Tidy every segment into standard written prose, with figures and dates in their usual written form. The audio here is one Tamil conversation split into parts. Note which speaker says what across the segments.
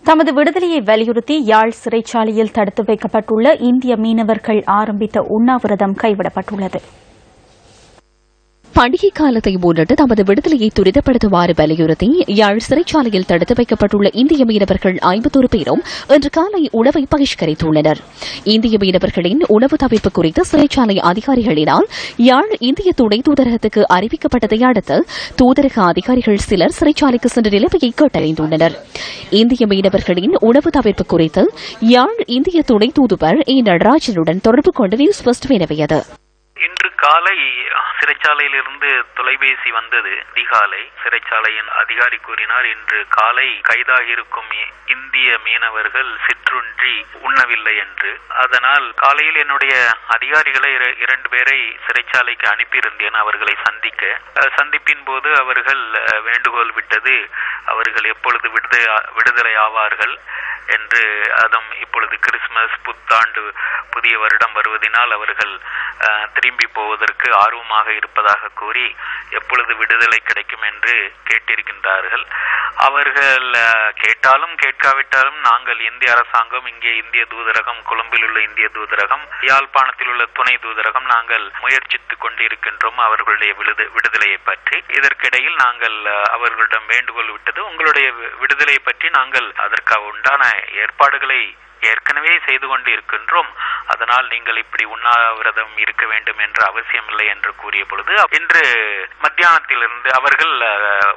Speaker 1: தமது விடுதலையை வலியுறுத்தி யாழ் சிறைச்சாலையில் தடுத்து வைக்கப்பட்டுள்ள இந்திய மீனவர்கள் ஆரம்பித்த உண்ணாவிரதம் கைவிடப்பட்டுள்ளது.
Speaker 2: பண்டிகை காலத்தை முன்னிட்டு தமது விடுதலையை துரிதப்படுத்துமாறு வலியுறுத்தி யாழ் சிறைச்சாலையில் தடுத்து வைக்கப்பட்டுள்ள இந்திய மீனவர்கள் 51 பேரும் இன்று காலை உணவை பகிஷ்கரித்துள்ளனர். இந்திய மீனவர்களின் உணவு தவிர்ப்பு குறித்து சிறைச்சாலை அதிகாரிகளினால் யாழ் இந்திய துணை தூதரகத்துக்கு அறிவிக்கப்பட்டதை அடுத்து தூதரக அதிகாரிகள் சிலர் சிறைச்சாலைக்கு சென்ற நிலைமையை கேட்டறிந்துள்ளனர். இந்திய மீனவர்களின் உணவு தவிர்ப்பு குறித்து யாழ் இந்திய துணை தூதுவர் ஏ நடராஜனுடன் தொடர்பு கொண்டு நியூஸ் ஃபர்ஸ்ட் வினவியது.
Speaker 3: இன்று காலை சிறைச்சாலையிலிருந்து தொலைபேசி வந்தது. அதிகாலை சிறைச்சாலையின் அதிகாரி கூறினார், இன்று காலை கைதாகியிருக்கும் இந்திய மீனவர்கள் சிற்றுண்டி உண்ணவில்லை என்று. அதனால் காலையில் என்னுடைய அதிகாரிகளை 2 பேரை சிறைச்சாலைக்கு அனுப்பியிருந்தேன் அவர்களை சந்திப்பின் போது அவர்கள் வேண்டுகோள் விட்டது அவர்கள் எப்பொழுது விடுதலை ஆவார்கள் என்று. அதுவும் இப்பொழுது கிறிஸ்துமஸ் புத்தாண்டு புதிய வருடம் வருவதனால் அவர்கள் திரும்பி போவதற்கு ஆர்வமாக இருப்பதாக கூறி எப்பொழுது விடுதலை கிடைக்கும் என்று கேட்டிருக்கின்றார்கள். அவர்கள் கேட்டாலும் கேட்காவிட்டாலும் நாங்கள் இந்திய அரசாங்கம், இங்கே இந்திய தூதரகம், கொழும்பில் உள்ள இந்திய தூதரகம், யாழ்ப்பாணத்தில் உள்ள துணை தூதரகம் நாங்கள் முயற்சித்துக் கொண்டிருக்கின்றோம் அவர்களுடைய விடுதலையை பற்றி. இதற்கிடையில் நாங்கள் அவர்களிடம் வேண்டுகோள் விட்டது, உங்களுடைய விடுதலை பற்றி நாங்கள் அதற்காக உண்டான ஏற்பாடுகளை ஏற்கனவே செய்து கொண்டு இருக்கின்றோம். அதனால் நீங்கள் இப்படி உண்ணாவிரதம் இருக்க வேண்டும் என்ற அவசியமில்லை என்று கூறிய பொழுது இன்று மத்தியானத்திலிருந்து அவர்கள்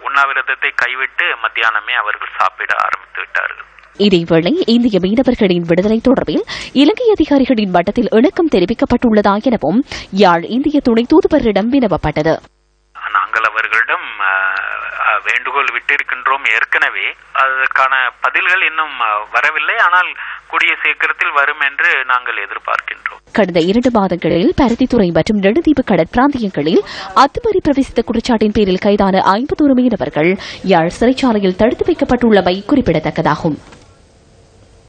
Speaker 3: உண்ணாவிரதத்தை கைவிட்டு மத்தியானமே அவர்கள் சாப்பிட ஆரம்பித்து விட்டார்கள்.
Speaker 2: இதேவேளை இந்திய மீனவர்களின் விடுதலை தொடர்பில் இலங்கை அதிகாரிகளின் மட்டத்தில் இணக்கம் தெரிவிக்கப்பட்டுள்ளதா எனவும் யாழ் இந்திய துணை தூதுவரிடம் வினவப்பட்டது.
Speaker 3: நாங்கள் அவர்களிடம் வேண்டுகோள் விட்டிருக்கின்றோம் ஏற்கனவே. அதற்கான பதில்கள் இன்னும் வரவில்லை. ஆனால் கூடிய சீக்கிரத்தில் வரும் என்று நாங்கள் எதிர்பார்க்கின்றோம்.
Speaker 2: கடந்த 2 மாதங்களில் பருத்தித்துறை மற்றும் நெடுந்தீவு கடற்பிராந்தியங்களில் அத்துமீறி பிரவேசித்த குற்றச்சாட்டின் பேரில் கைதான 51 மீனவர்கள் யாழ் சிறைச்சாலையில் தடுத்து வைக்கப்பட்டுள்ளமை குறிப்பிடத்தக்கதாகும்.